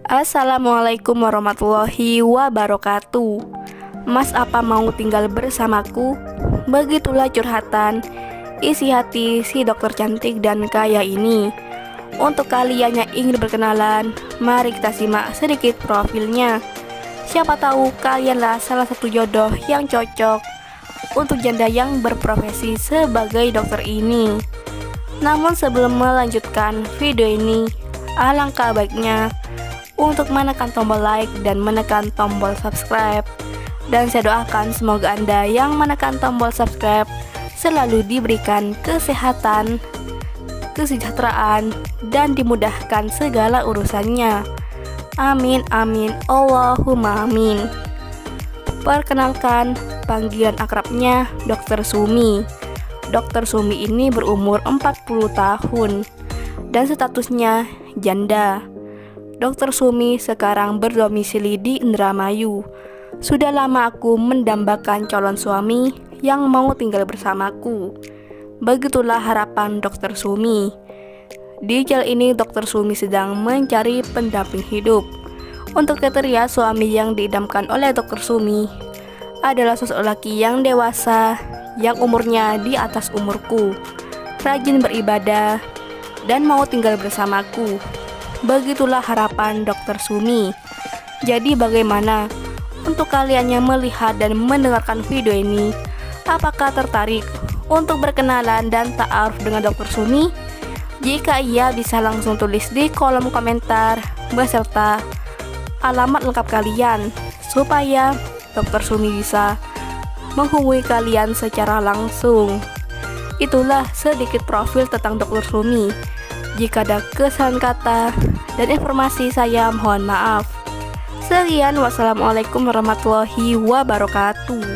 Assalamualaikum warahmatullahi wabarakatuh. Mas, apa mau tinggal bersamaku? Begitulah curhatan isi hati si dokter cantik dan kaya ini. Untuk kalian yang ingin berkenalan, mari kita simak sedikit profilnya. Siapa tahu kalianlah salah satu jodoh yang cocok untuk janda yang berprofesi sebagai dokter ini. Namun sebelum melanjutkan video ini, alangkah baiknya untuk menekan tombol like dan menekan tombol subscribe. Dan saya doakan semoga Anda yang menekan tombol subscribe selalu diberikan kesehatan, kesejahteraan, dan dimudahkan segala urusannya. Amin amin Allahumma amin. Perkenalkan, panggilan akrabnya Dr. Sumi. Dr. Sumi ini berumur 40 tahun dan statusnya janda. Dr. Sumi sekarang berdomisili di Indramayu. Sudah lama aku mendambakan calon suami yang mau tinggal bersamaku. Begitulah harapan Dr. Sumi. Di jalan ini Dr. Sumi sedang mencari pendamping hidup. Untuk kriteria suami yang diidamkan oleh Dr. Sumi adalah sosok laki yang dewasa, yang umurnya di atas umurku, rajin beribadah, dan mau tinggal bersamaku. Begitulah harapan Dr. Sumi. Jadi bagaimana untuk kalian yang melihat dan mendengarkan video ini? Apakah tertarik untuk berkenalan dan ta'aruf dengan Dr. Sumi? Jika iya, bisa langsung tulis di kolom komentar beserta alamat lengkap kalian supaya Dr. Sumi bisa menghubungi kalian secara langsung. Itulah sedikit profil tentang Dr. Sumi. Jika ada kesalahan kata dan informasi, saya mohon maaf. Sekian, wassalamualaikum warahmatullahi wabarakatuh.